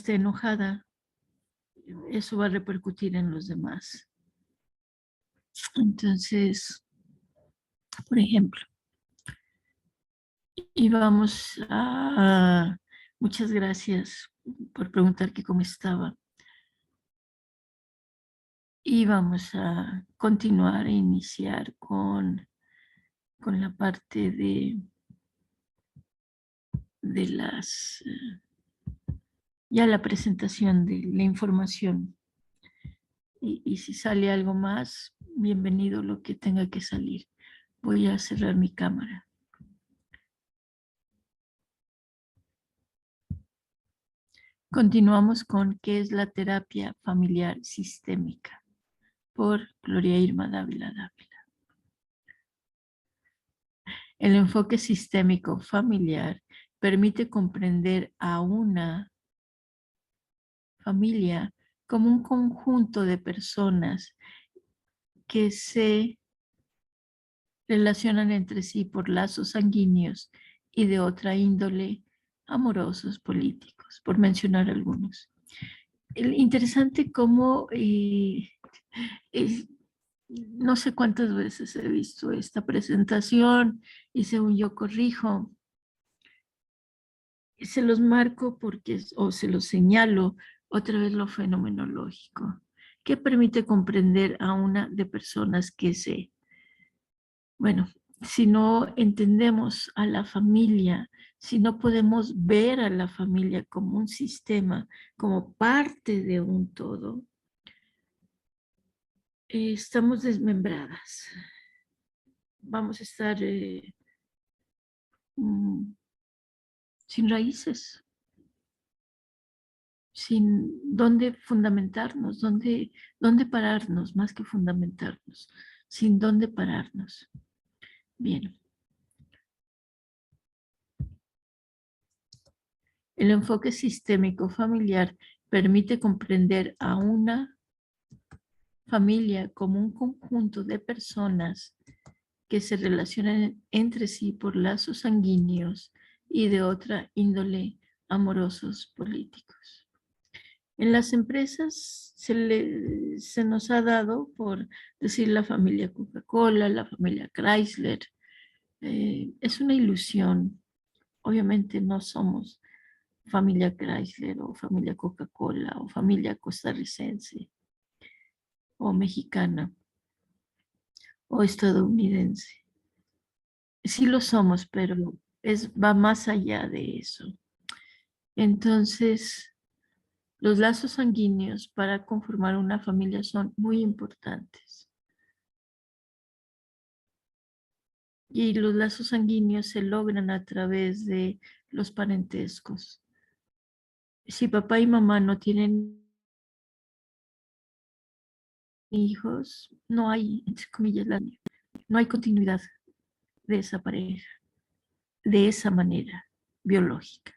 esté enojada, eso va a repercutir en los demás. Entonces, por ejemplo, y vamos a... Muchas gracias por preguntar que cómo estaba. Y vamos a continuar e iniciar con la parte de las... ya la presentación de la información. Y si sale algo más, bienvenido lo que tenga que salir. Voy a cerrar mi cámara. Continuamos con ¿qué es la terapia familiar sistémica? Por Gloria Irma Dávila Dávila. El enfoque sistémico familiar permite comprender a una familia como un conjunto de personas que se relacionan entre sí por lazos sanguíneos y de otra índole, amorosos, políticos, por mencionar algunos. Interesante cómo, no sé cuántas veces he visto esta presentación y según yo corrijo, se los marco porque, o se los señalo otra vez lo fenomenológico, que permite comprender a una de personas que se, bueno, si no entendemos a la familia, si no podemos ver a la familia como un sistema, como parte de un todo, estamos desmembradas. Vamos a estar sin raíces, sin dónde fundamentarnos, dónde pararnos, más que fundamentarnos, sin dónde pararnos. Bien. El enfoque sistémico familiar permite comprender a una familia como un conjunto de personas que se relacionan entre sí por lazos sanguíneos y de otra índole, amorosos, políticos. En las empresas se nos ha dado por decir la familia Coca-Cola, la familia Chrysler. Es una ilusión. Obviamente no somos familia Chrysler o familia Coca-Cola o familia costarricense o mexicana o estadounidense. Sí lo somos, pero va más allá de eso. Entonces, los lazos sanguíneos para conformar una familia son muy importantes. Y los lazos sanguíneos se logran a través de los parentescos. Si papá y mamá no tienen hijos, no hay, entre comillas, no hay continuidad de esa pareja, de esa manera biológica.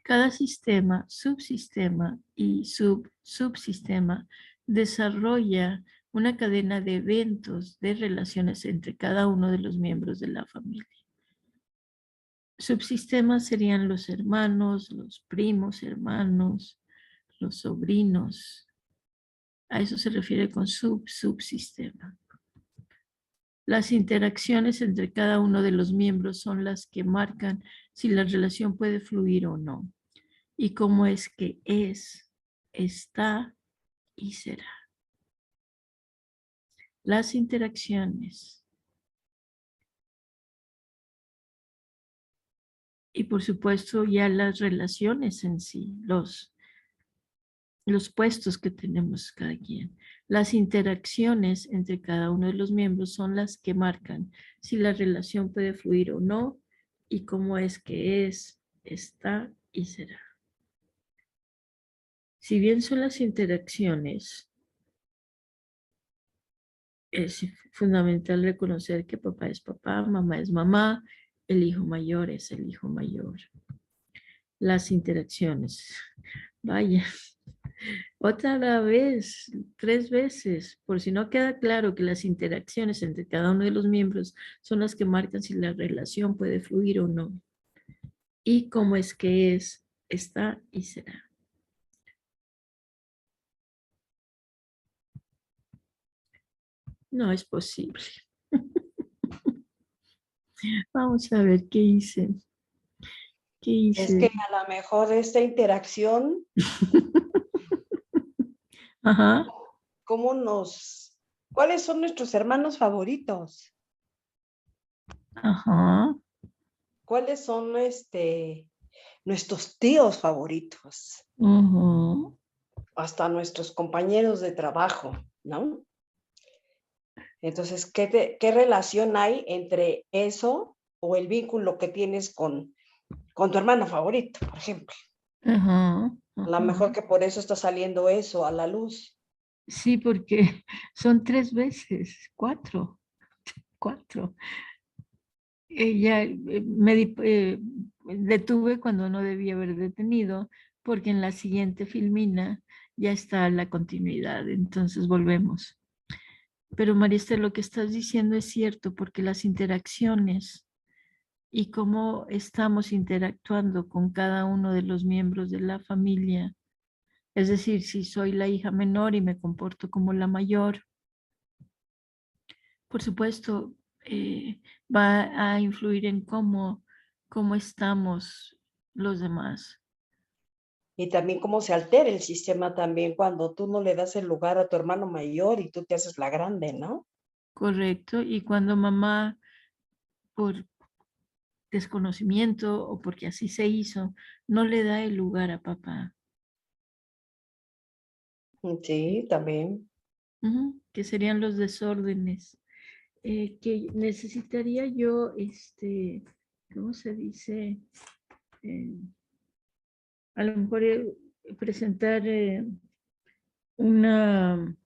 Cada sistema, subsistema y subsistema desarrolla una cadena de eventos, de relaciones entre cada uno de los miembros de la familia. Subsistemas serían los hermanos, los primos hermanos, los sobrinos. A eso se refiere con subsistema. Las interacciones entre cada uno de los miembros son las que marcan si la relación puede fluir o no. Y cómo es que es, está y será. Las interacciones. Y por supuesto ya las relaciones en sí, los puestos que tenemos cada quien. Las interacciones entre cada uno de los miembros son las que marcan si la relación puede fluir o no y cómo es que es, está y será. Si bien son las interacciones, es fundamental reconocer que papá es papá, mamá es mamá, el hijo mayor es el hijo mayor. Las interacciones. Vaya, Otra vez, 3 veces, por si no queda claro que las interacciones entre cada uno de los miembros son las que marcan si la relación puede fluir o no. Y cómo es que es, está y será. No es posible. Vamos a ver qué hice. ¿Qué Es que hice? a lo mejor esta interacción, Ajá, ¿cómo cuáles son nuestros hermanos favoritos? ajá. ¿Cuáles son nuestros tíos favoritos? Ujú. Hasta nuestros compañeros de trabajo, ¿no? Entonces, ¿qué relación hay entre eso o el vínculo que tienes con tu hermano favorito, por ejemplo? Ajá, A lo ajá. mejor que por eso está saliendo eso a la luz. Sí, porque son 3 veces, cuatro. Ella detuve cuando no debía haber detenido, porque en la siguiente filmina ya está la continuidad. Entonces volvemos. Pero María Esther, lo que estás diciendo es cierto, porque las interacciones y cómo estamos interactuando con cada uno de los miembros de la familia, es decir, si soy la hija menor y me comporto como la mayor, por supuesto, va a influir en cómo estamos los demás, Y también cómo se altera el sistema también cuando tú no le das el lugar a tu hermano mayor y tú te haces la grande, ¿no? ¿correcto? Y cuando mamá, por desconocimiento o porque así se hizo, no le da el lugar a papá, Sí, también. que serían los desórdenes, que necesitaría yo, ¿cómo se dice? Eh, a lo mejor presentar una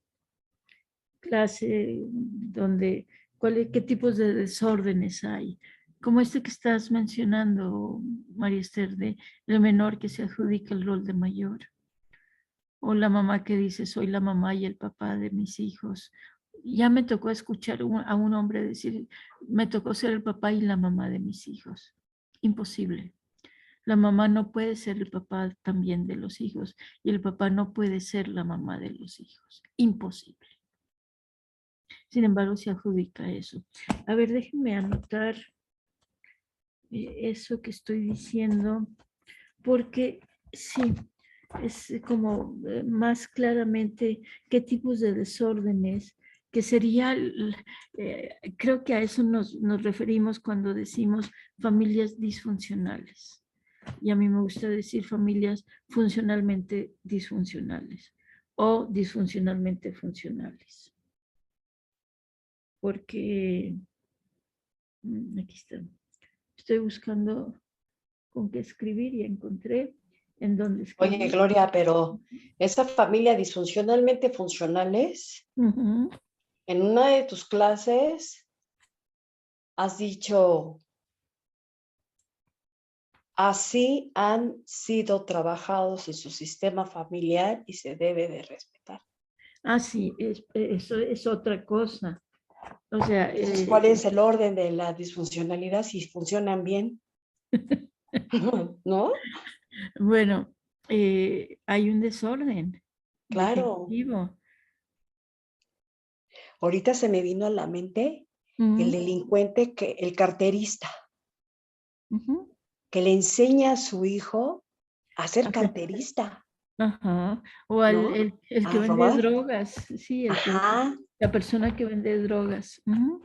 clase donde, qué tipos de desórdenes hay, como este que estás mencionando, María Esther, de el menor que se adjudica el rol de mayor, o la mamá que dice, soy la mamá y el papá de mis hijos. Ya me tocó escuchar a un hombre decir, me tocó ser el papá y la mamá de mis hijos. Imposible. La mamá no puede ser el papá también de los hijos y el papá no puede ser la mamá de los hijos. Imposible. Sin embargo, se adjudica eso. A ver, déjenme anotar eso que estoy diciendo, porque sí, es como más claramente qué tipos de desórdenes, que sería, creo que a eso nos referimos cuando decimos familias disfuncionales. Y a mí me gusta decir familias funcionalmente disfuncionales o disfuncionalmente funcionales. Porque, aquí está, estoy buscando con qué escribir y encontré en dónde Oye, escribir. Gloria, pero esa familia disfuncionalmente funcionales, Ujú. en una de tus clases has dicho, así han sido trabajados en su sistema familiar y se debe de respetar. Ah, sí, eso es otra cosa. O sea, Entonces, ¿cuál es el orden de la disfuncionalidad si funcionan bien? ¿No? bueno, hay un desorden Claro. definitivo. Ahorita se me vino a la mente el Ujú, delincuente, el carterista, ujú. que le enseña a su hijo a ser Hace- carterista, Ajá. O ¿no? el que A vende robar. drogas, sí, Ajá. la persona que vende drogas. Ujú.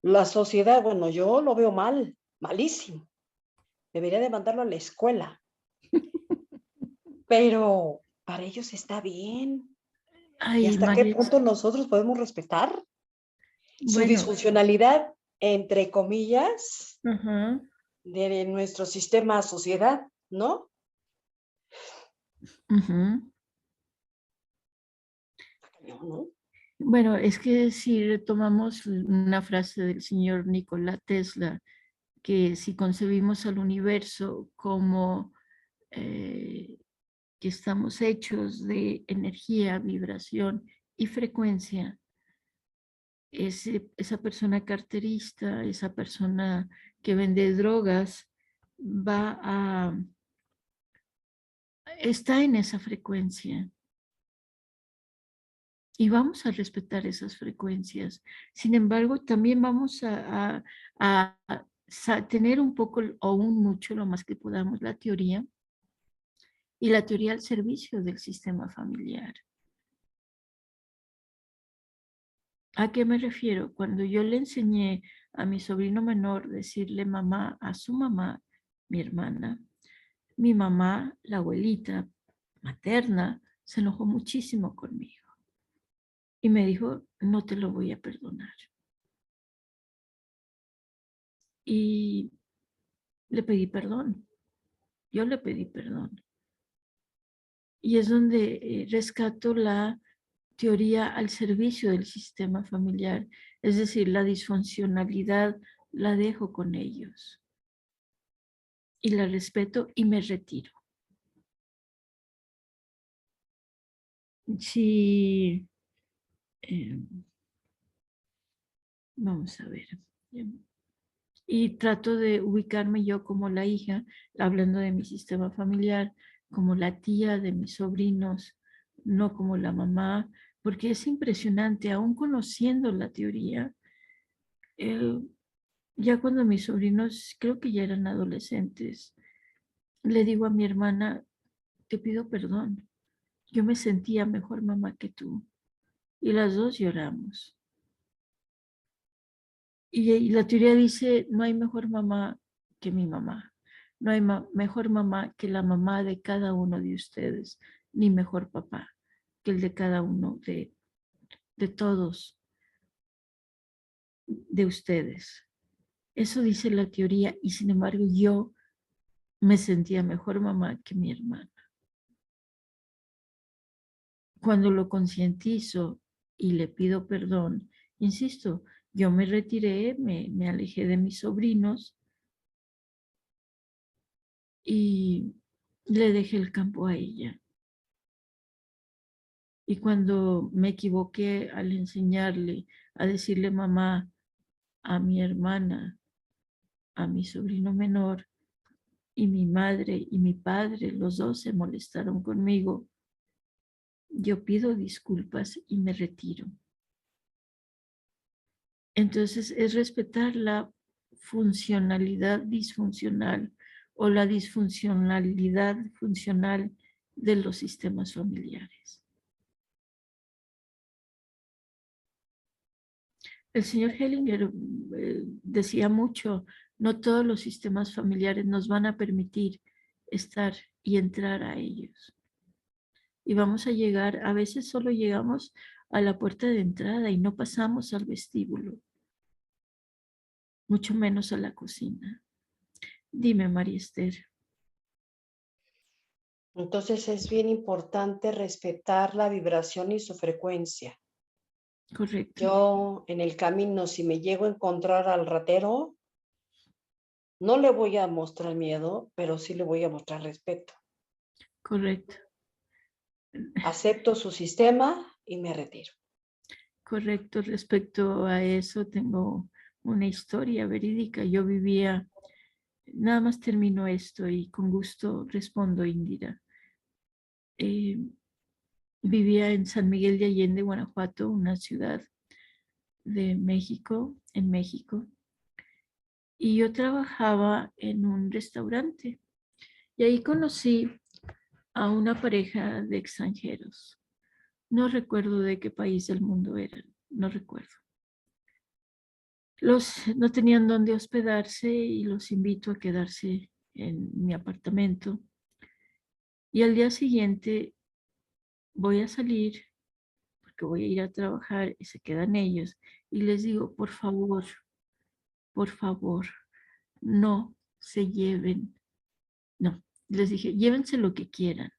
La sociedad, bueno, yo lo veo mal, malísimo. Debería de mandarlo a la escuela, pero para ellos está bien. ¿Y Ay, hasta qué María, punto nosotros podemos respetar su bueno, disfuncionalidad, entre comillas, ajá, de nuestro sistema sociedad, ¿no? ujú. ¿No? Bueno, es que si retomamos una frase del señor Nikola Tesla, que si concebimos al universo como eh, que estamos hechos de energía, vibración y frecuencia, esa persona carterista, esa persona que vende drogas, está en esa frecuencia. Y vamos a respetar esas frecuencias. Sin embargo, también vamos a tener un poco o un mucho, lo más que podamos, la teoría, y la teoría al servicio del sistema familiar. ¿A qué me refiero? Cuando yo le enseñé a mi sobrino menor decirle mamá a su mamá, mi hermana, mi mamá, la abuelita materna, se enojó muchísimo conmigo y me dijo, no te lo voy a perdonar. Y le pedí perdón. Yo le pedí perdón. Y es donde rescato la teoría al servicio del sistema familiar. Es decir, la disfuncionalidad la dejo con ellos. Y la respeto y me retiro. Si, vamos a ver. Y trato de ubicarme yo como la hija, hablando de mi sistema familiar, como la tía de mis sobrinos, no como la mamá, porque es impresionante, aún conociendo la teoría, ya cuando mis sobrinos, creo que ya eran adolescentes, le digo a mi hermana, te pido perdón, yo me sentía mejor mamá que tú. Y las dos lloramos. Y la teoría dice, no hay mejor mamá que mi mamá. No hay mejor mamá que la mamá de cada uno de ustedes, ni mejor papá que el de cada uno de todos de ustedes. Eso dice la teoría y sin embargo yo me sentía mejor mamá que mi hermana. Cuando lo concientizo y le pido perdón, insisto, yo me retiré, me alejé de mis sobrinos y le dejé el campo a ella. Y cuando me equivoqué al enseñarle, a decirle mamá a mi hermana, a mi sobrino menor, y mi madre y mi padre, los dos se molestaron conmigo, yo pido disculpas y me retiro. Entonces es respetar la funcionalidad disfuncional o la disfuncionalidad funcional de los sistemas familiares. El señor Hellinger decía mucho, no todos los sistemas familiares nos van a permitir estar y entrar a ellos. Y vamos a llegar, a veces solo llegamos a la puerta de entrada y no pasamos al vestíbulo, mucho menos a la cocina. Dime, María Esther. Entonces es bien importante respetar la vibración y su frecuencia. Correcto. Yo en el camino, si me llego a encontrar al ratero, no le voy a mostrar miedo, pero sí le voy a mostrar respeto. Correcto. Acepto su sistema y me retiro. Correcto. Respecto a eso, tengo una historia verídica. Yo vivía, nada más termino esto y con gusto respondo, Indira. Vivía en San Miguel de Allende, Guanajuato, una ciudad de México, en México. Y yo trabajaba en un restaurante. Y ahí conocí a una pareja de extranjeros. No recuerdo de qué país del mundo eran, no recuerdo. No tenían dónde hospedarse y los invito a quedarse en mi apartamento. Y al día siguiente voy a salir porque voy a ir a trabajar y se quedan ellos. Y les digo, por favor, no se lleven. No, les dije, llévense lo que quieran,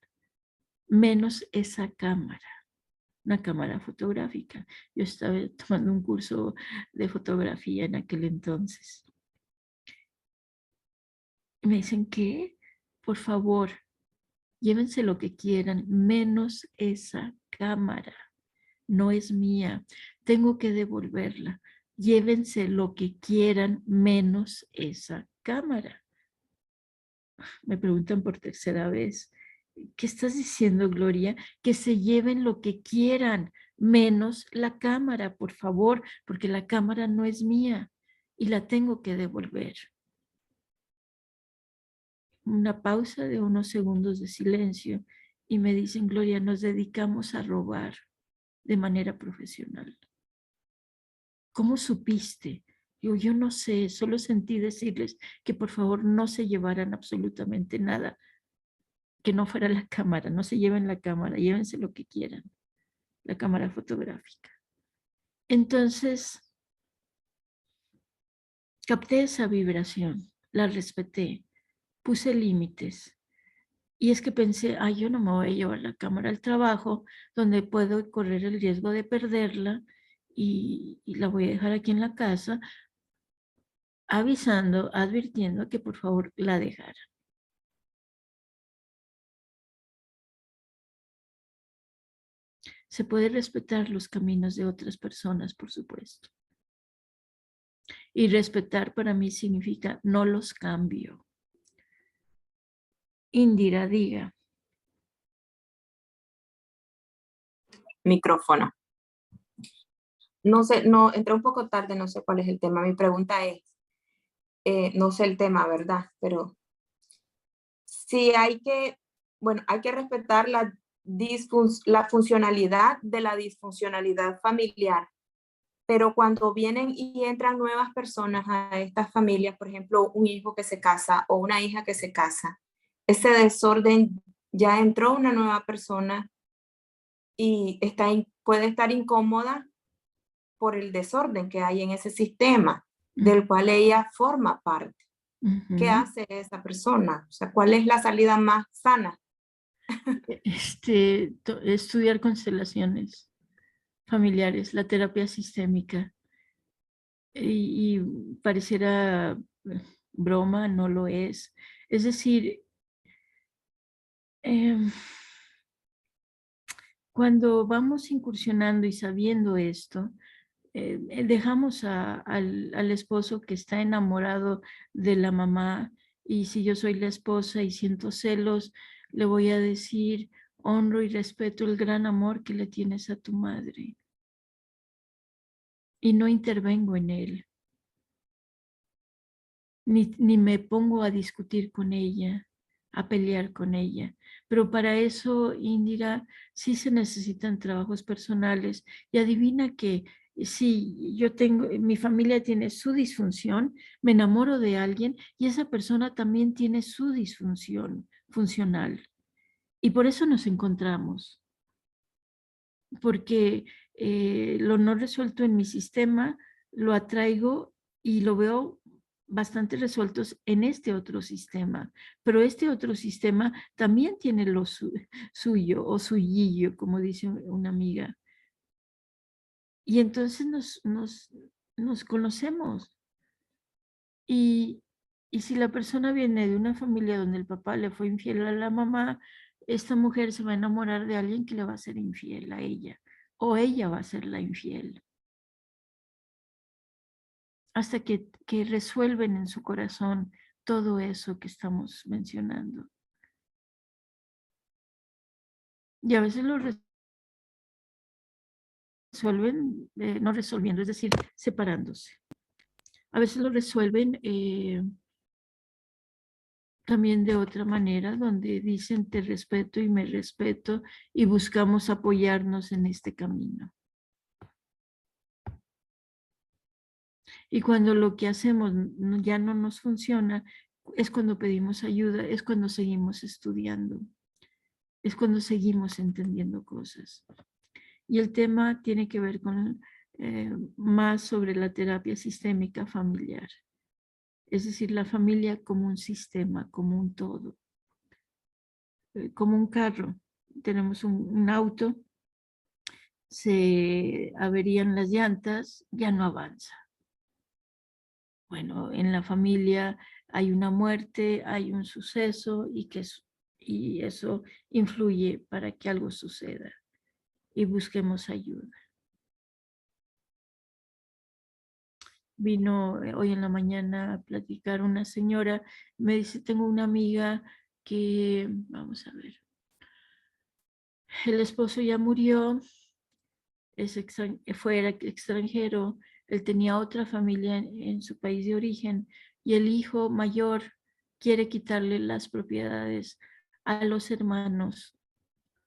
menos esa cámara. Una cámara fotográfica. Yo estaba tomando un curso de fotografía en aquel entonces. Y me dicen, ¿qué? Por favor, Llévense lo que quieran, menos esa cámara. No es mía. Tengo que devolverla. Llévense lo que quieran, menos esa cámara. Me preguntan por tercera vez. ¿Qué estás diciendo, Gloria? Que se lleven lo que quieran, menos la cámara, por favor, porque la cámara no es mía y la tengo que devolver. Una pausa de unos segundos de silencio y me dicen, Gloria, nos dedicamos a robar de manera profesional. ¿Cómo supiste? Yo no sé, solo sentí decirles que por favor no se llevaran absolutamente nada, que no fuera la cámara, no se lleven la cámara, llévense lo que quieran, la cámara fotográfica. Entonces, capté esa vibración, la respeté, puse límites. Y es que pensé, yo no me voy a llevar la cámara al trabajo, donde puedo correr el riesgo de perderla y la voy a dejar aquí en la casa, avisando, advirtiendo que por favor la dejara. Se puede respetar los caminos de otras personas, por supuesto. Y respetar para mí significa no los cambio. Indira, diga. Micrófono. No sé, no, entré un poco tarde, no sé cuál es el tema. Mi pregunta es, no sé el tema, ¿verdad? Pero sí hay que, bueno, hay que respetar la funcionalidad de la disfuncionalidad familiar. Pero cuando vienen y entran nuevas personas a estas familias, por ejemplo, un hijo que se casa o una hija que se casa, ese desorden, ya entró una nueva persona y puede estar incómoda por el desorden que hay en ese sistema del cual ella forma parte. ¿Qué hace esa persona? O sea, ¿cuál es la salida más sana? Estudiar constelaciones familiares, la terapia sistémica. Y pareciera broma, no lo es. Es decir, cuando vamos incursionando y sabiendo esto, dejamos al esposo que está enamorado de la mamá, y si yo soy la esposa y siento celos, le voy a decir, honro y respeto el gran amor que le tienes a tu madre. Y no intervengo en él, ni me pongo a discutir con ella, a pelear con ella. Pero para eso, Indira, sí se necesitan trabajos personales. Y adivina que si mi familia tiene su disfunción, me enamoro de alguien y esa persona también tiene su disfunción funcional. Y por eso nos encontramos. Porque lo no resuelto en mi sistema lo atraigo y lo veo bastante resueltos en este otro sistema, pero este otro sistema también tiene lo suyo o suyillo, como dice una amiga. Y entonces nos conocemos. Y si la persona viene de una familia donde el papá le fue infiel a la mamá, esta mujer se va a enamorar de alguien que le va a ser infiel a ella, o ella va a ser la infiel. Hasta que resuelven en su corazón todo eso que estamos mencionando. Y a veces lo resuelven, no resolviendo, es decir, separándose. A veces lo resuelven también de otra manera, donde dicen te respeto y me respeto y buscamos apoyarnos en este camino. Y cuando lo que hacemos ya no nos funciona, es cuando pedimos ayuda, es cuando seguimos estudiando, es cuando seguimos entendiendo cosas. Y el tema tiene que ver con más sobre la terapia sistémica familiar. Es decir, la familia como un sistema, como un todo. Como un carro. Tenemos un auto, se averían las llantas, ya no avanza. Bueno, en la familia hay una muerte, hay un suceso, ¿y qué y eso influye para que algo suceda y busquemos ayuda. Vino hoy en la mañana a platicar una señora, me dice, tengo una amiga que, vamos a ver, el esposo ya murió, fuera extranjero, él tenía otra familia en su país de origen y el hijo mayor quiere quitarle las propiedades a los hermanos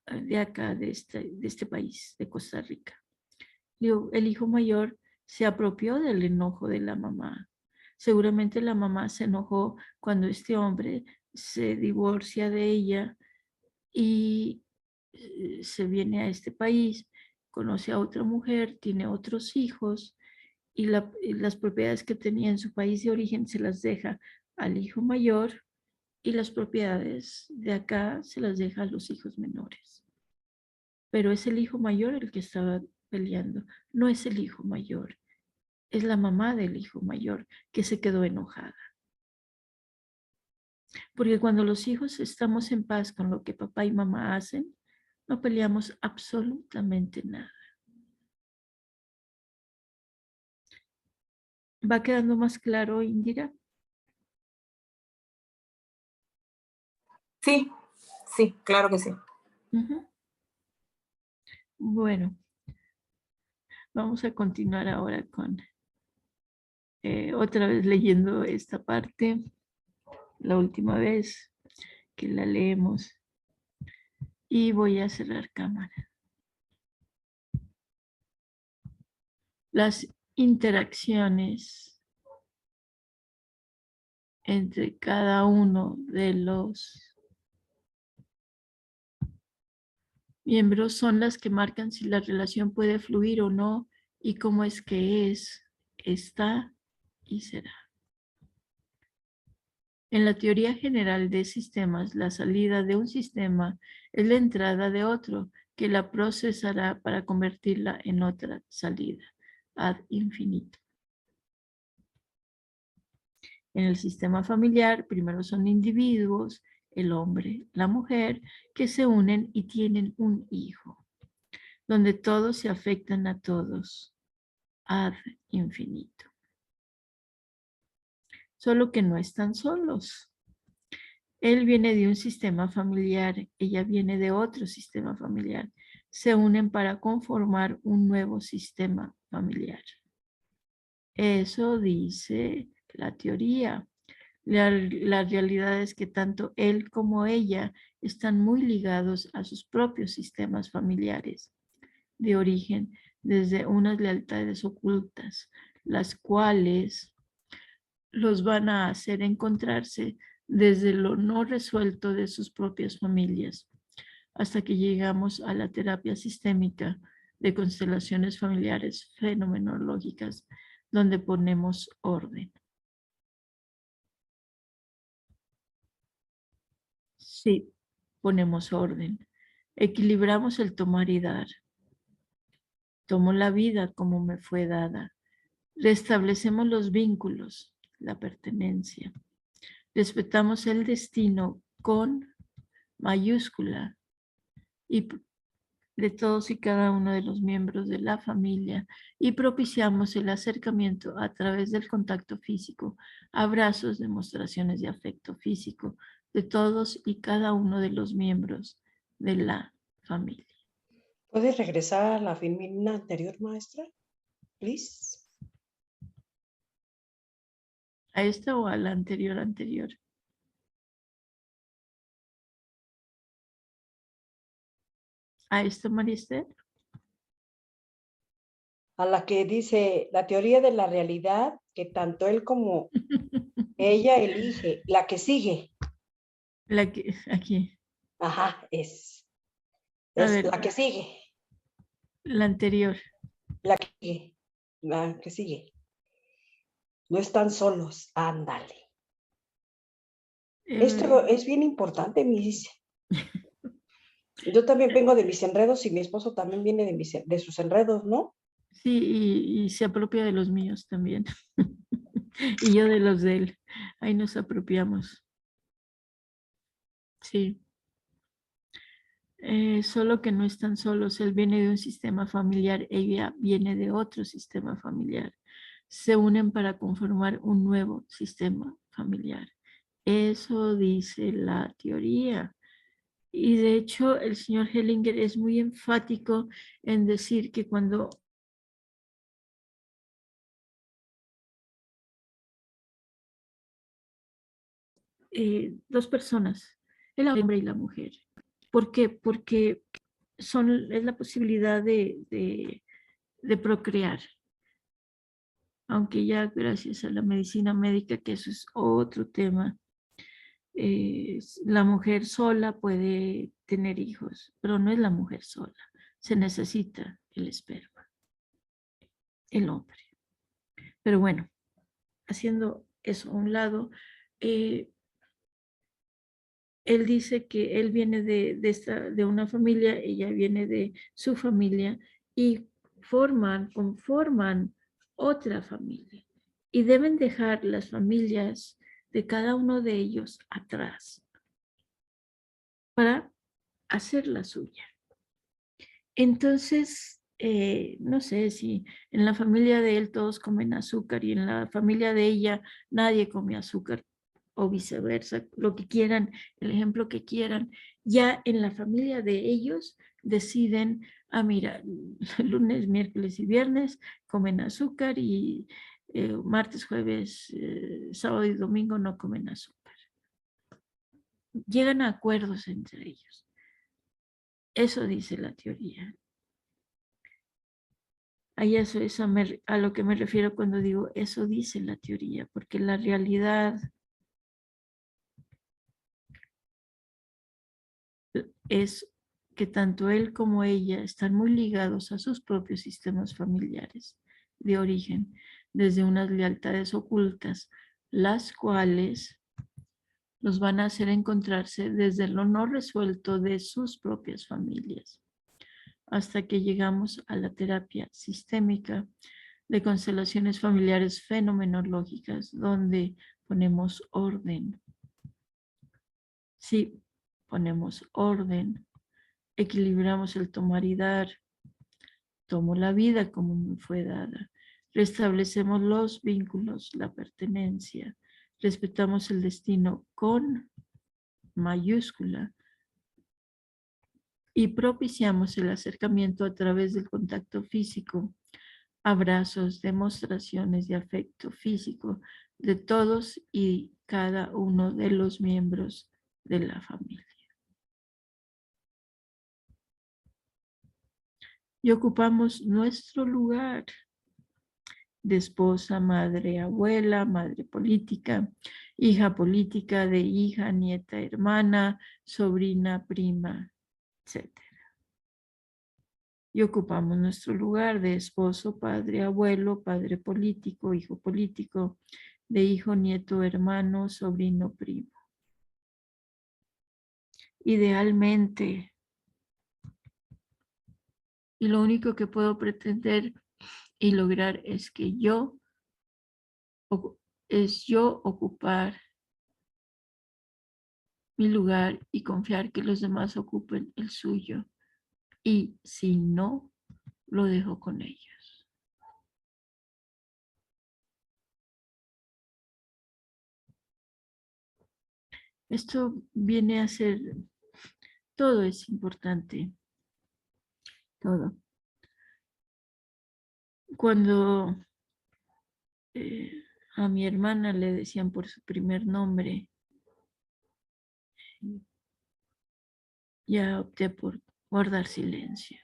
de acá, de este país, de Costa Rica. El hijo mayor se apropió del enojo de la mamá. Seguramente la mamá se enojó cuando este hombre se divorcia de ella y se viene a este país, conoce a otra mujer, tiene otros hijos y las propiedades que tenía en su país de origen se las deja al hijo mayor y las propiedades de acá se las deja a los hijos menores. Pero es el hijo mayor el que estaba peleando, no es el hijo mayor, es la mamá del hijo mayor que se quedó enojada. Porque cuando los hijos estamos en paz con lo que papá y mamá hacen, no peleamos absolutamente nada. ¿Va quedando más claro, Indira? Sí, sí, claro que sí. Uh-huh. Bueno, vamos a continuar ahora con otra vez leyendo esta parte, la última vez que la leemos. Y voy a cerrar cámara. Las interacciones entre cada uno de los miembros son las que marcan si la relación puede fluir o no y cómo es que está y será. En la teoría general de sistemas, la salida de un sistema es la entrada de otro que la procesará para convertirla en otra salida, ad infinito. En el sistema familiar, primero son individuos, el hombre, la mujer, que se unen y tienen un hijo, donde todos se afectan a todos, ad infinito. Solo que no están solos. Él viene de un sistema familiar, ella viene de otro sistema familiar. Se unen para conformar un nuevo sistema familiar. Eso dice la teoría. La realidad es que tanto él como ella están muy ligados a sus propios sistemas familiares de origen desde unas lealtades ocultas, las cuales los van a hacer encontrarse desde lo no resuelto de sus propias familias, hasta que llegamos a la terapia sistémica de constelaciones familiares fenomenológicas, donde ponemos orden. Sí, ponemos orden. Equilibramos el tomar y dar. Tomo la vida como me fue dada. Restablecemos los vínculos, la pertenencia. Respetamos el destino con mayúscula y de todos y cada uno de los miembros de la familia y propiciamos el acercamiento a través del contacto físico, abrazos, demostraciones de afecto físico de todos y cada uno de los miembros de la familia. ¿Puedes regresar a la filmina anterior, maestra? Please. ¿A esta o a la anterior? ¿A esta, María Esther? A la que dice la teoría de la realidad que tanto él como ella elige, la que sigue. La que, aquí. Ajá, es A ver, la que sigue. la anterior. La que sigue. No están solos, ándale. Esto es bien importante, mis. Yo también vengo de mis enredos y mi esposo también viene de sus enredos, ¿no? Sí, y se apropia de los míos también. Y yo de los de él. Ahí nos apropiamos. Sí. Solo que no están solos. Él viene de un sistema familiar, ella viene de otro sistema familiar. Se unen para conformar un nuevo sistema familiar. Eso dice la teoría. Y de hecho, el señor Hellinger es muy enfático en decir que cuando dos personas, el hombre y la mujer. ¿Por qué? Porque es la posibilidad de procrear. Aunque ya gracias a la medicina médica, que eso es otro tema, la mujer sola puede tener hijos, pero no es la mujer sola. Se necesita el esperma, el hombre. Pero bueno, haciendo eso a un lado, él dice que él viene de una familia, ella viene de su familia y conforman otra familia. Y deben dejar las familias de cada uno de ellos atrás para hacer la suya. Entonces, no sé si en la familia de él todos comen azúcar y en la familia de ella nadie come azúcar o viceversa, lo que quieran, el ejemplo que quieran. Ya en la familia de ellos deciden, mira, lunes, miércoles y viernes comen azúcar y martes, jueves, sábado y domingo no comen azúcar. Llegan a acuerdos entre ellos. Eso dice la teoría. Eso es a lo que me refiero cuando digo eso dice la teoría, porque la realidad es que tanto él como ella están muy ligados a sus propios sistemas familiares de origen, desde unas lealtades ocultas, las cuales los van a hacer encontrarse desde lo no resuelto de sus propias familias, hasta que llegamos a la terapia sistémica de constelaciones familiares fenomenológicas, donde ponemos orden. Sí, ponemos orden, equilibramos el tomar y dar, tomo la vida como me fue dada, restablecemos los vínculos, la pertenencia, respetamos el destino con mayúscula y propiciamos el acercamiento a través del contacto físico, abrazos, demostraciones de afecto físico de todos y cada uno de los miembros de la familia. Y ocupamos nuestro lugar de esposa, madre, abuela, madre política, hija política, de hija, nieta, hermana, sobrina, prima, etc. Y ocupamos nuestro lugar de esposo, padre, abuelo, padre político, hijo político, de hijo, nieto, hermano, sobrino, primo. Idealmente, y lo único que puedo pretender y lograr es que yo ocupar mi lugar y confiar que los demás ocupen el suyo. Y si no, lo dejo con ellos. Esto viene a ser, todo es importante, todo. Cuando a mi hermana le decían por su primer nombre, ya opté por guardar silencio.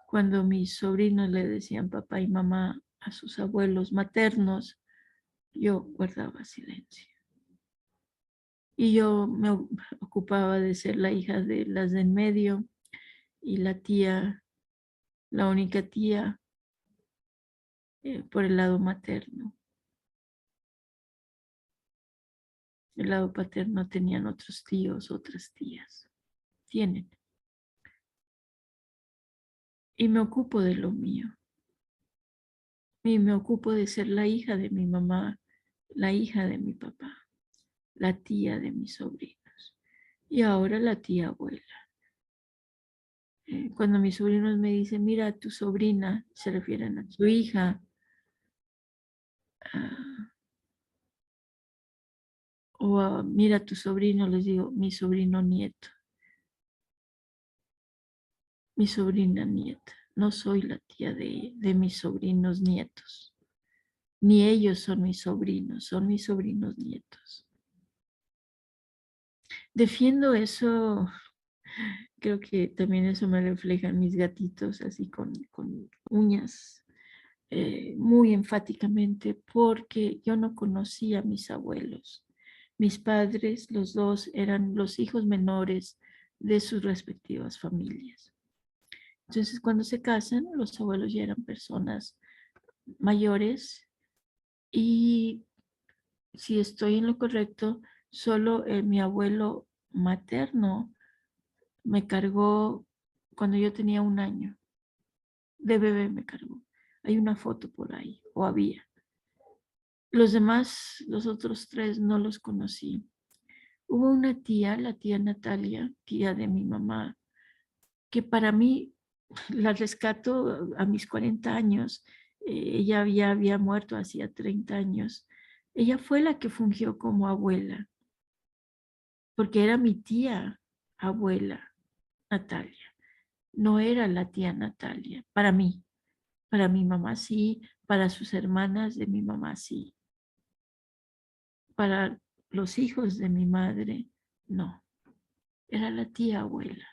Cuando mis sobrinos le decían papá y mamá a sus abuelos maternos, yo guardaba silencio. Y yo me ocupaba de ser la hija de las de en medio y la tía, la única tía por el lado materno. El lado paterno tenían otros tíos, otras tías. Tienen. Y me ocupo de lo mío. Y me ocupo de ser la hija de mi mamá, la hija de mi papá. la tía de mis sobrinos y ahora la tía abuela. Cuando mis sobrinos me dicen, mira, tu sobrina, se refieren a su hija, o mira, tu sobrino, les digo, mi sobrino nieto, mi sobrina nieta. No soy la tía de mis sobrinos nietos, ni ellos son mis sobrinos nietos. Defiendo eso. Creo que también eso me refleja en mis gatitos, así con uñas, muy enfáticamente, porque yo no conocía a mis abuelos. Mis padres, los dos, eran los hijos menores de sus respectivas familias. Entonces, cuando se casan, los abuelos ya eran personas mayores y si estoy en lo correcto, solo mi abuelo materno me cargó cuando yo tenía 1 año. De bebé me cargó. Hay una foto por ahí, o había. Los demás, los otros 3, no los conocí. Hubo una tía, la tía Natalia, tía de mi mamá, que para mí la rescato a mis 40 años. Ella ya había muerto hacía 30 años. Ella fue la que fungió como abuela, porque era mi tía abuela, Natalia. No era la tía Natalia, para mí. Para mi mamá sí, para sus hermanas de mi mamá sí. Para los hijos de mi madre, no. Era la tía abuela.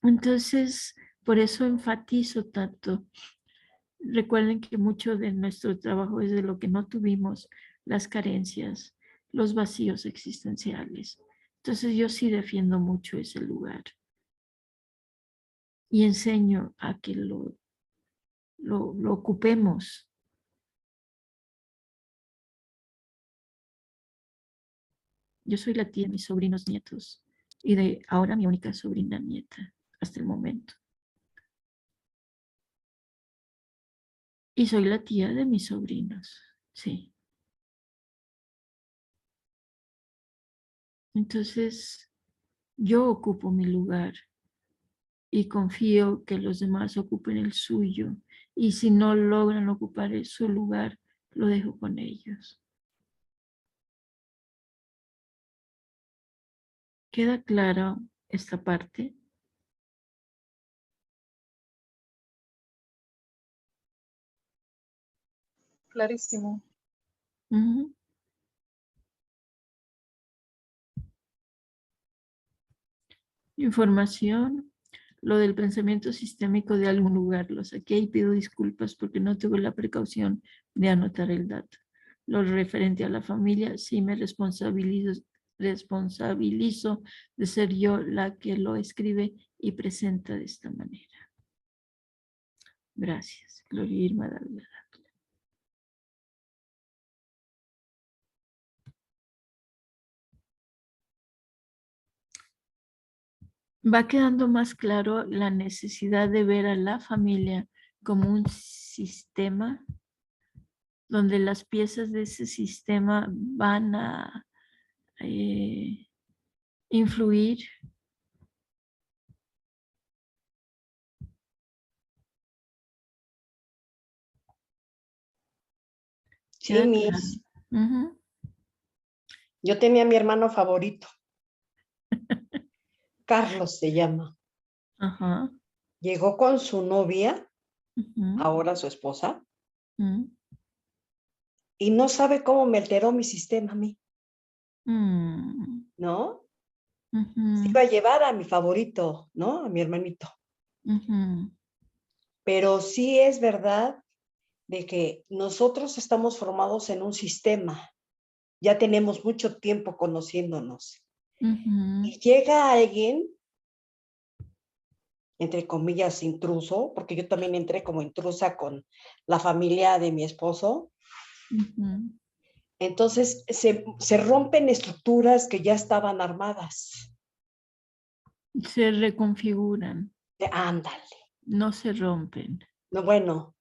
Entonces, por eso enfatizo tanto. Recuerden que mucho de nuestro trabajo es de lo que no tuvimos, las carencias, los vacíos existenciales. Entonces, yo sí defiendo mucho ese lugar y enseño a que lo ocupemos. Yo soy la tía de mis sobrinos nietos y de ahora mi única sobrina nieta hasta el momento. Y soy la tía de mis sobrinos, sí. Entonces, yo ocupo mi lugar y confío que los demás ocupen el suyo. Y si no logran ocupar su lugar, lo dejo con ellos. ¿Queda clara esta parte? Clarísimo. Uh-huh. Información. Lo del pensamiento sistémico de algún lugar lo saqué y pido disculpas porque no tuve la precaución de anotar el dato. Lo referente a la familia, sí me responsabilizo de ser yo la que lo escribe y presenta de esta manera. Gracias. Gloria Irma Dávila. Va quedando más claro la necesidad de ver a la familia como un sistema donde las piezas de ese sistema van a influir. Sí, Miss. Uh-huh. Yo tenía a mi hermano favorito. Carlos se llama. Ajá. Llegó con su novia, Uh-huh. ahora su esposa, Uh-huh. y no sabe cómo me alteró mi sistema a mí, Uh-huh. ¿no? Uh-huh. Se iba a llevar a mi favorito, ¿no? A mi hermanito. Uh-huh. Pero sí es verdad de que nosotros estamos formados en un sistema. Ya tenemos mucho tiempo conociéndonos. Uh-huh. Y llega alguien, entre comillas, intruso, porque yo también entré como intrusa con la familia de mi esposo. Uh-huh. Entonces se rompen estructuras que ya estaban armadas. Se reconfiguran. Ándale. No se rompen. No, bueno,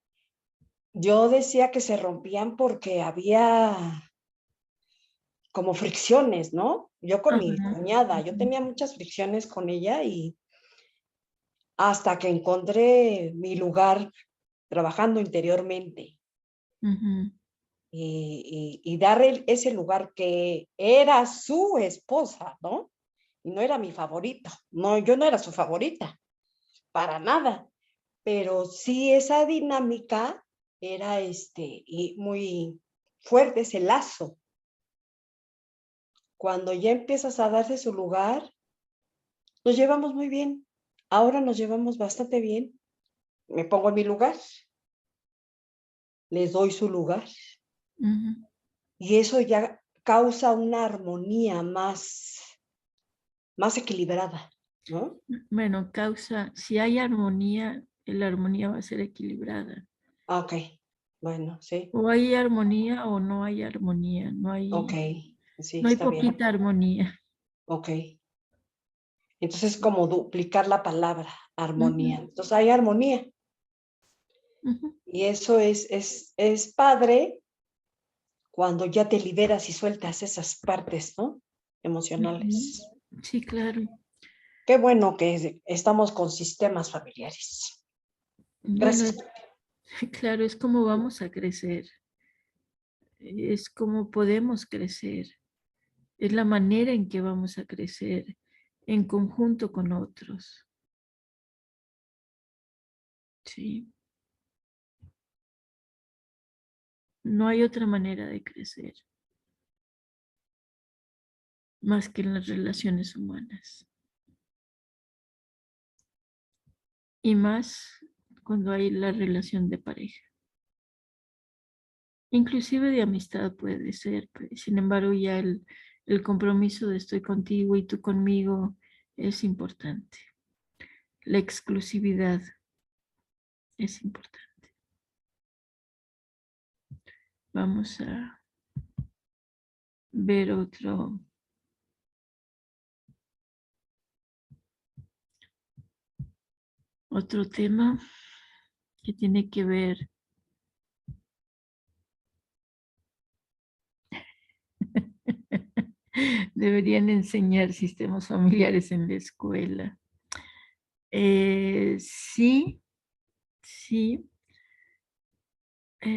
yo decía que se rompían porque había como fricciones, ¿no? Yo con mi Ajá, cuñada, yo ujú, tenía muchas fricciones con ella y hasta que encontré mi lugar trabajando interiormente ujú, y dar ese lugar que era su esposa, ¿no? Y no era mi favorito, no, yo no era su favorita, para nada, pero sí esa dinámica era y muy fuerte ese lazo. Cuando ya empiezas a darse su lugar, nos llevamos muy bien. Ahora nos llevamos bastante bien. Me pongo en mi lugar, les doy su lugar ujú. y eso ya causa una armonía más equilibrada, ¿no? Bueno, si hay armonía, la armonía va a ser equilibrada. Ah, ok, bueno, sí, O hay armonía o no hay armonía, ok, sí, no hay está bien, poquita armonía. ok. Entonces, como duplicar la palabra, armonía. Ujú, Entonces, hay armonía ujú, y eso es padre cuando ya te liberas y sueltas esas partes, ¿no? ujú. Emocionales. Sí, claro. Qué bueno que estamos con sistemas familiares. Bueno, Gracias. claro, es como vamos a crecer, es como podemos crecer, es la manera en que vamos a crecer en conjunto con otros. Sí, no hay otra manera de crecer más que en las relaciones humanas. Y más cuando hay la relación de pareja. Inclusive de amistad puede ser, sin embargo ya el compromiso de estoy contigo y tú conmigo es importante. La exclusividad es importante. Vamos a ver otro tema que tiene que ver. Deberían enseñar sistemas familiares en la escuela. Sí, sí,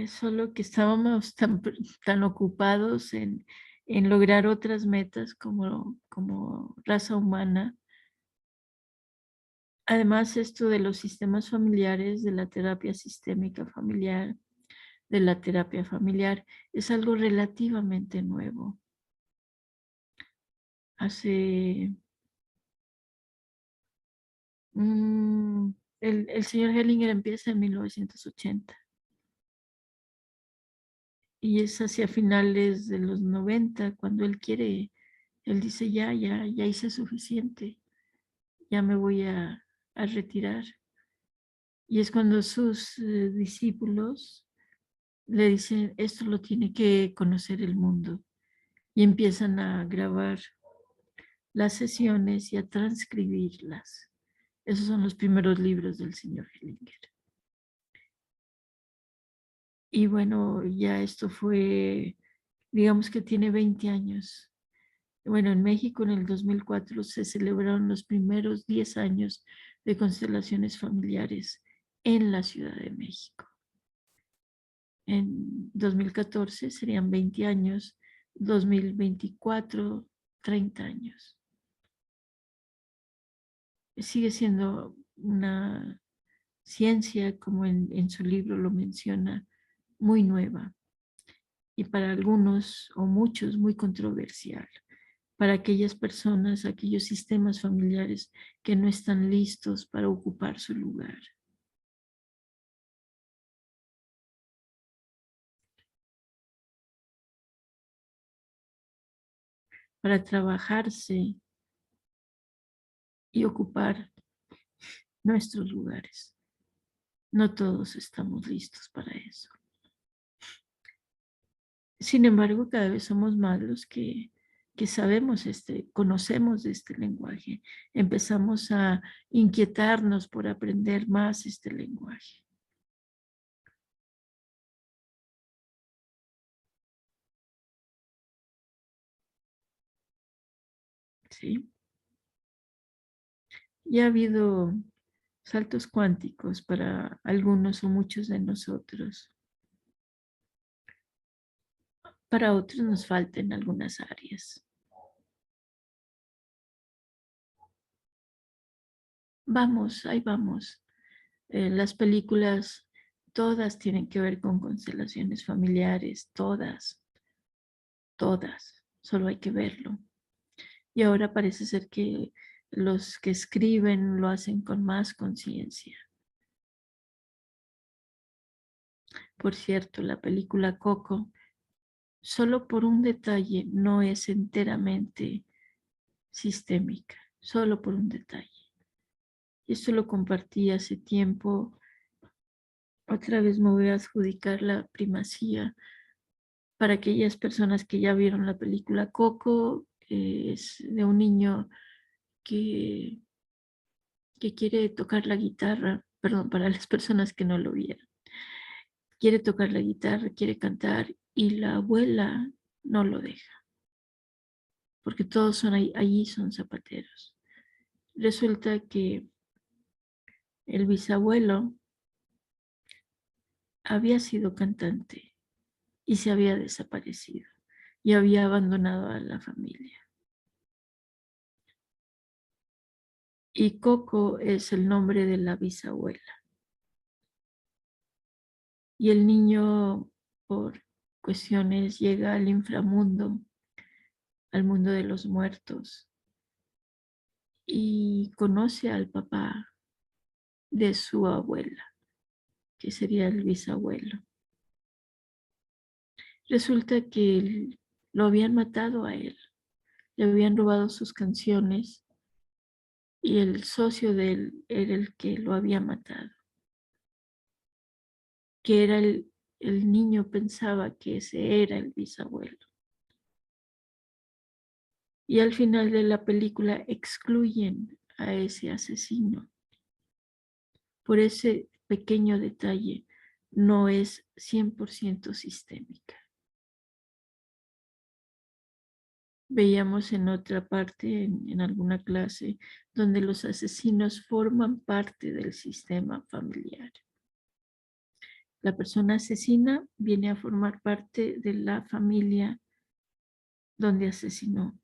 solo que estábamos tan ocupados en lograr otras metas como raza humana. Además, esto de los sistemas familiares, de la terapia sistémica familiar, de la terapia familiar, es algo relativamente nuevo. Hace, mm, el señor Hellinger empieza en 1980 y es hacia finales de los 90 cuando él quiere, él dice, ya hice suficiente, ya me voy a retirar. Y es cuando sus discípulos le dicen, esto lo tiene que conocer el mundo. Y empiezan a grabar las sesiones y a transcribirlas. Esos son los primeros libros del señor Hellinger. Y bueno, ya esto fue, digamos que tiene 20 años. Bueno, en México en el 2004 se celebraron los primeros 10 años de constelaciones familiares en la Ciudad de México. En 2014 serían 20 años, 2024, 30 años. Sigue siendo una ciencia, como en su libro lo menciona, muy nueva y para algunos o muchos muy controversial. Para aquellas personas, aquellos sistemas familiares que no están listos para ocupar su lugar. Para trabajarse y ocupar nuestros lugares. No todos estamos listos para eso. Sin embargo, cada vez somos más los que sabemos conocemos este lenguaje. Empezamos a inquietarnos por aprender más este lenguaje. ¿sí? Y ha habido saltos cuánticos para algunos o muchos de nosotros. Para otros nos faltan algunas áreas. Vamos, ahí vamos. Las películas, todas tienen que ver con constelaciones familiares, todas, solo hay que verlo. Y ahora parece ser que los que escriben lo hacen con más conciencia. Por cierto, la película Coco, solo por un detalle, no es enteramente sistémica, solo por un detalle. Y esto lo compartí hace tiempo. Otra vez me voy a adjudicar la primacía para aquellas personas que ya vieron la película Coco. Es de un niño que quiere tocar la guitarra, perdón, para las personas que no lo vieron. Quiere tocar la guitarra, quiere cantar y la abuela no lo deja, porque todos son allí son zapateros. Resulta que el bisabuelo había sido cantante y se había desaparecido y había abandonado a la familia. Y Coco es el nombre de la bisabuela. Y el niño, por cuestiones, llega al inframundo, al mundo de los muertos, y conoce al papá de su abuela, que sería el bisabuelo. Resulta que lo habían matado a él, le habían robado sus canciones y el socio de él era el que lo había matado. Que era el niño pensaba que ese era el bisabuelo. Y al final de la película excluyen a ese asesino. Por ese pequeño detalle, no es 100% sistémica. Veíamos en otra parte, en alguna clase, donde los asesinos forman parte del sistema familiar. La persona asesina viene a formar parte de la familia donde asesinó.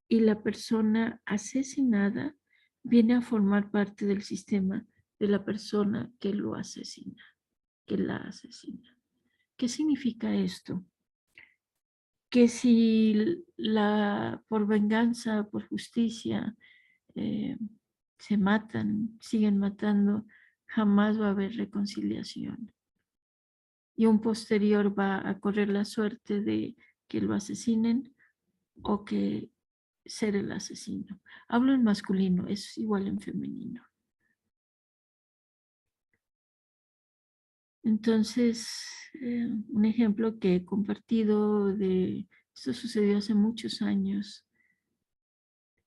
Y la persona asesinada viene a formar parte del sistema de la persona que lo asesina, que la asesina. ¿Qué significa esto? Que si por venganza, por justicia, eh, se matan, siguen matando, jamás va a haber reconciliación. Y un posterior va a correr la suerte de que lo asesinen o que ser el asesino. Hablo en masculino, es igual en femenino. Entonces, un ejemplo que he compartido esto sucedió hace muchos años.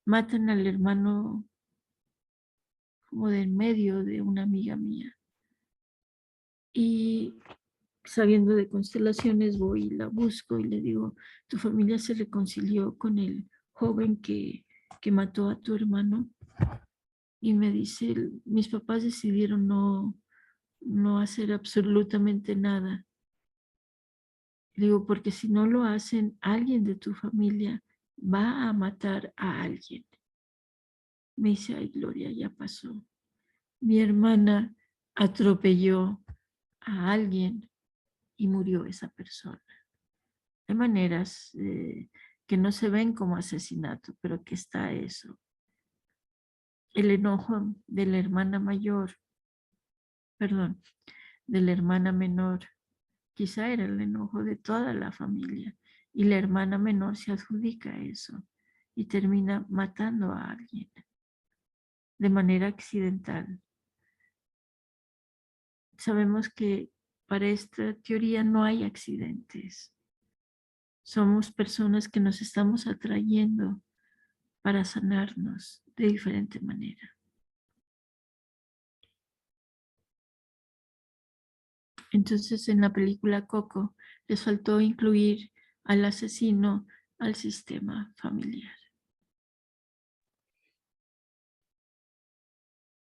Matan al hermano como de en medio de una amiga mía. Y sabiendo de constelaciones voy y la busco y le digo, ¿tu familia se reconcilió con el joven que mató a tu hermano? Y me dice, mis papás decidieron no hacer absolutamente nada. Le digo, porque si no lo hacen, alguien de tu familia va a matar a alguien. Me dice, ay, Gloria, ya pasó. Mi hermana atropelló a alguien y murió esa persona. Hay maneras que no se ven como asesinato, pero que está eso. El enojo de la hermana mayor, perdón, de la hermana menor, quizá era el enojo de toda la familia y la hermana menor se adjudica eso y termina matando a alguien de manera accidental. Sabemos que para esta teoría no hay accidentes. Somos personas que nos estamos atrayendo para sanarnos de diferente manera. Entonces, en la película Coco, les faltó incluir al asesino al sistema familiar.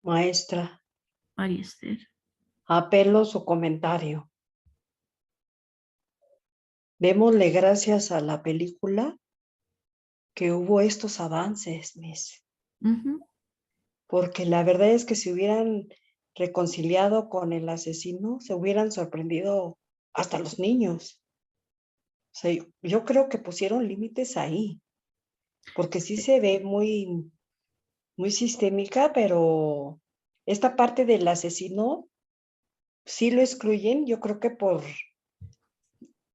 Maestra, María Esther. apelo su comentario. Démosle gracias a la película que hubo estos avances, Miss. Ujú. Porque la verdad es que si hubieran reconciliado con el asesino, se hubieran sorprendido hasta los niños. O sea, yo creo que pusieron límites ahí, porque sí se ve muy, muy sistémica, pero esta parte del asesino sí lo excluyen, yo creo que por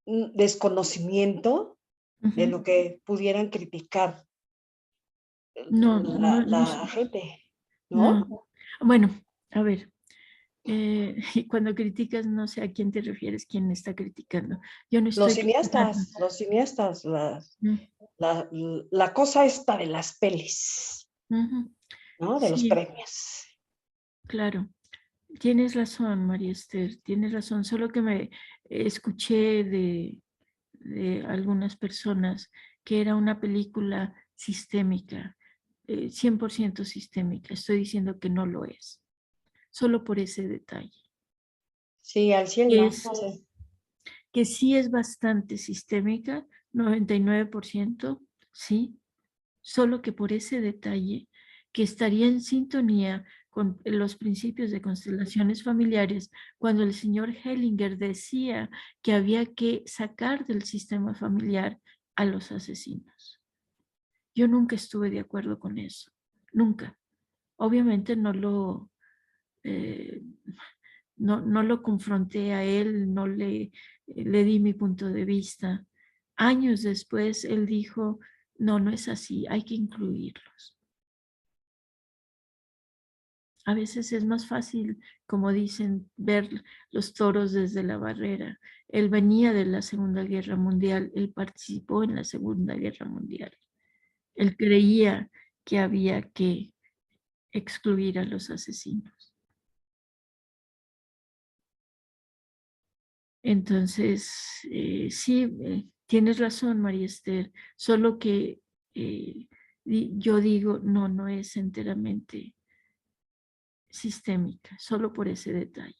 desconocimiento de lo Ujú. que pudieran criticar No, no, no, la gente, ¿no? no. Bueno, a ver, y cuando criticas, no sé a quién te refieres, quién está criticando. Yo no estoy criticando. Los cineastas, Mm, la cosa esta de las pelis, ujú. ¿no? De los Sí, premios. claro. Tienes razón, María Esther, tienes razón. Solo que me escuché de algunas personas que era una película sistémica, 100% sistémica. Estoy diciendo que no lo es, solo por ese detalle. Sí, al 100 no. Es que sí es bastante sistémica, 99%, sí, solo que por ese detalle que estaría en sintonía con los principios de constelaciones familiares, cuando el señor Hellinger decía que había que sacar del sistema familiar a los asesinos. Yo nunca estuve de acuerdo con eso, nunca. Obviamente eh, no lo confronté a él, no le di mi punto de vista. Años después, él dijo, no, no es así, hay que incluirlos. A veces es más fácil, como dicen, ver los toros desde la barrera. Él venía de la Segunda Guerra Mundial, él participó en la Segunda Guerra Mundial. Él creía que había que excluir a los asesinos. Entonces, sí, tienes razón, María Esther, solo que yo digo, no, no es enteramente sistémica, solo por ese detalle.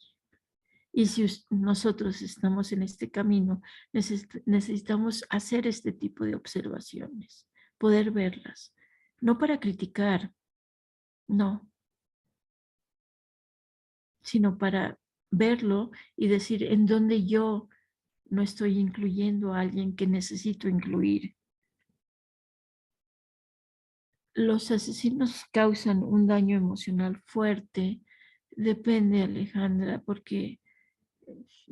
Y si nosotros estamos en este camino, necesitamos hacer este tipo de observaciones, poder verlas, no para criticar, no, sino para verlo y decir en dónde yo no estoy incluyendo a alguien que necesito incluir. Los asesinos causan un daño emocional fuerte. Depende, Alejandra, porque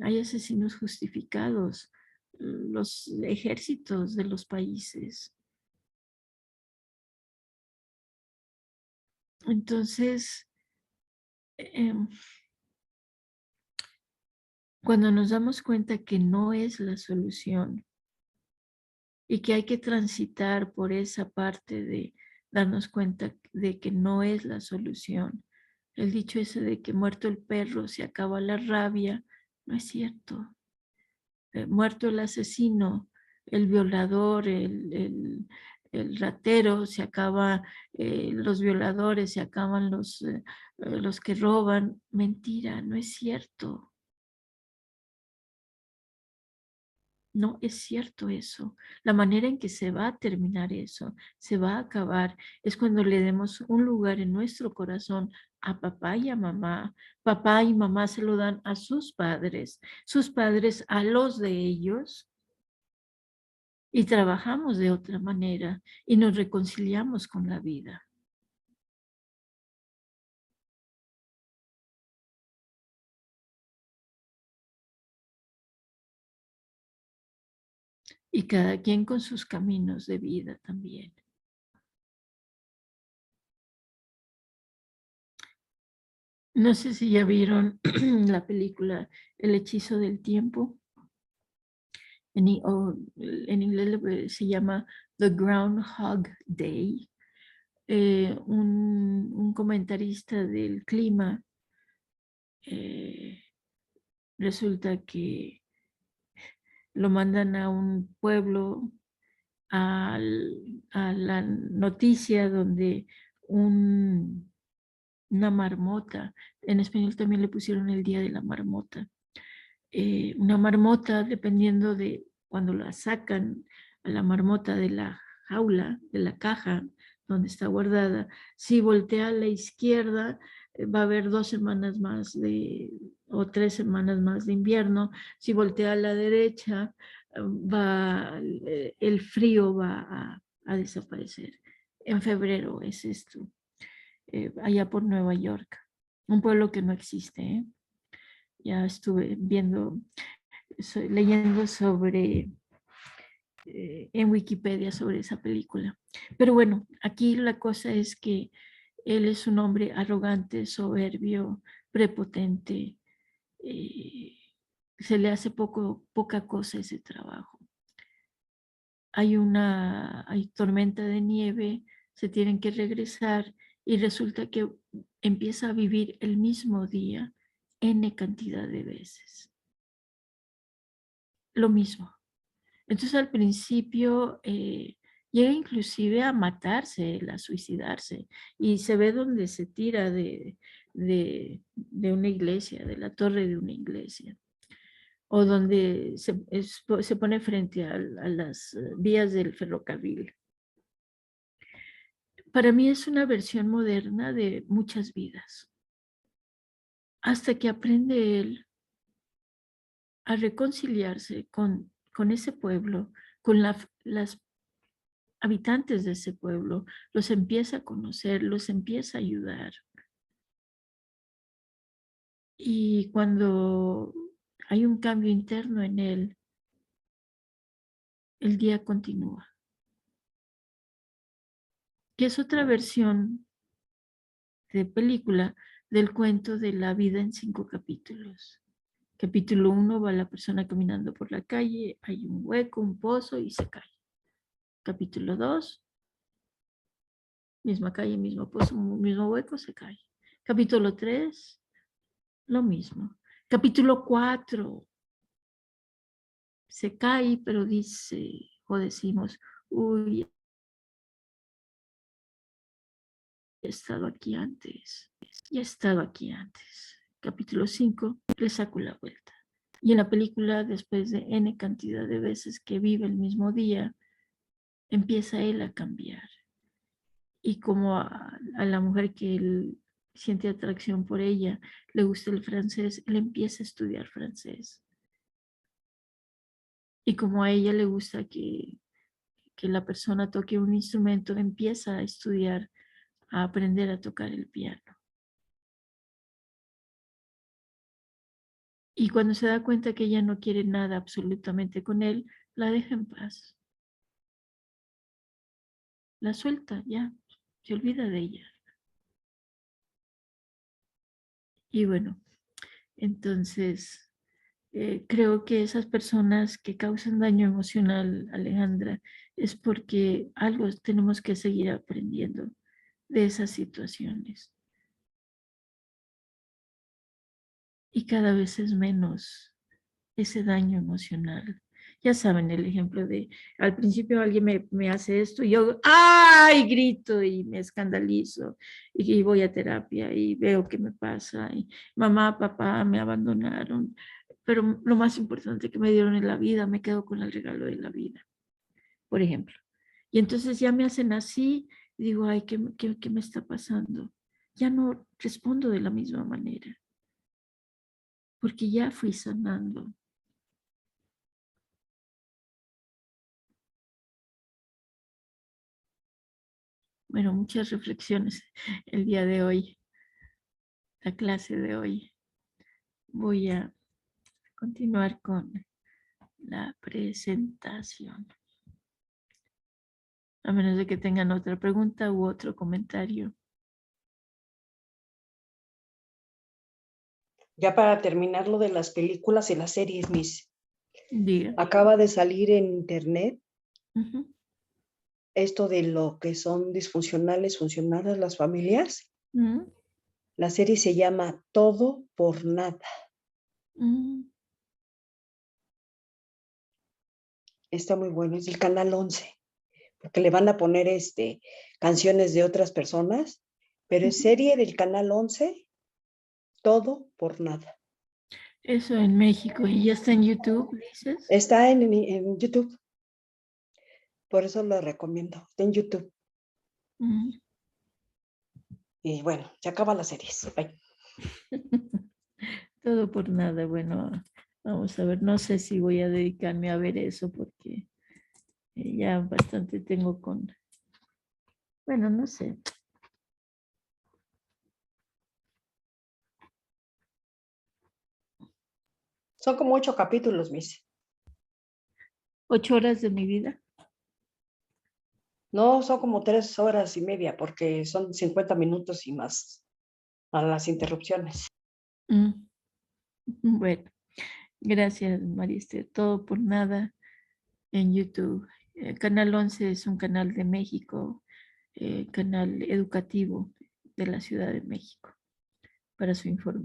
hay asesinos justificados, los ejércitos de los países. Entonces, cuando nos damos cuenta que no es la solución y que hay que transitar por esa parte de darnos cuenta de que no es la solución, el dicho ese de que muerto el perro se acaba la rabia, no es cierto. Muerto el asesino, el violador, el ratero, se acaba los violadores, se acaban los que roban. Mentira, no es cierto. No es cierto eso. La manera en que se va a terminar eso, se va a acabar, es cuando le demos un lugar en nuestro corazón a papá y a mamá. Papá y mamá se lo dan a sus padres a los de ellos, y trabajamos de otra manera y nos reconciliamos con la vida. Y cada quien con sus caminos de vida también. No sé si ya vieron la película El hechizo del tiempo. En inglés se llama The Groundhog Day. Un comentarista del clima resulta que lo mandan a un pueblo a la noticia donde una marmota, en español también le pusieron el Día de la Marmota, una marmota, dependiendo de cuando la sacan a la marmota de la jaula, de la caja donde está guardada, si voltea a la izquierda, va a haber 2 semanas más o 3 semanas más de invierno. Si voltea a la derecha, el frío va a desaparecer. En febrero es esto, allá por Nueva York, un pueblo que no existe, ¿eh? Ya estuve leyendo sobre, en Wikipedia sobre esa película. Pero bueno, aquí la cosa es que él es un hombre arrogante, soberbio, prepotente. Se le hace poca cosa ese trabajo. Hay tormenta de nieve, se tienen que regresar y resulta que empieza a vivir el mismo día N cantidad de veces. Lo mismo. Entonces al principio llega inclusive a matarse, a suicidarse, y se ve donde se tira de una iglesia, de la torre de una iglesia, o donde se pone frente a las vías del ferrocarril. Para mí es una versión moderna de muchas vidas, hasta que aprende él a reconciliarse con ese pueblo, con las habitantes de ese pueblo, los empieza a conocer, los empieza a ayudar. Y cuando hay un cambio interno en él, el día continúa. Que es otra versión de película del cuento de la vida en 5 capítulos. Capítulo 1 va la persona caminando por la calle, hay un hueco, un pozo y se cae. Capítulo 2, misma calle, mismo pozo, mismo hueco, se cae. Capítulo 3, lo mismo. Capítulo 4, se cae, pero dice o decimos, uy, he estado aquí antes, ya he estado aquí antes. Capítulo 5, le saco la vuelta. Y en la película, después de N cantidad de veces que vive el mismo día, empieza él a cambiar. Y como a la mujer que él siente atracción por ella, le gusta el francés, él empieza a estudiar francés. Y como a ella le gusta que la persona toque un instrumento, empieza a estudiar, a aprender a tocar el piano. Y cuando se da cuenta que ella no quiere nada absolutamente con él, la deja en paz. La suelta, ya, se olvida de ella. Y bueno, entonces creo que esas personas que causan daño emocional, Alejandra, es porque algo tenemos que seguir aprendiendo de esas situaciones. Y cada vez es menos ese daño emocional. Ya saben el ejemplo de, al principio alguien me hace esto y yo, ¡ay! Grito y me escandalizo y voy a terapia y veo qué me pasa y mamá, papá me abandonaron, pero lo más importante que me dieron en la vida, me quedo con el regalo de la vida, por ejemplo. Y entonces ya me hacen así y digo, ay, ¿qué me está pasando? Ya no respondo de la misma manera, porque ya fui sanando. Bueno, muchas reflexiones el día de hoy, la clase de hoy. Voy a continuar con la presentación. A menos de que tengan otra pregunta u otro comentario. Ya para terminar lo de las películas y las series, Miss. Diga. Acaba de salir en internet Uh-huh. esto de lo que son disfuncionales, funcionales las familias. Uh-huh. La serie se llama Todo por Nada. Uh-huh. Está muy bueno, es del canal 11. porque le van a poner canciones de otras personas, pero es serie del Canal 11, todo por nada. Eso en México. ¿Y ya está en YouTube, dices? Está en YouTube, por eso lo recomiendo, está en YouTube. Mm. Y bueno, se acaban las series. Bye. Todo por nada. Bueno, vamos a ver. No sé si voy a dedicarme a ver eso porque ya bastante tengo con... Bueno, no sé. Son como 8 capítulos, Miss. 8 horas de mi vida. No, son como 3 horas y media, porque son 50 minutos y más a las interrupciones. Mm. Bueno, gracias, Mariste. Todo por nada en YouTube. Canal 11 es un canal de México, canal educativo de la Ciudad de México, para su información.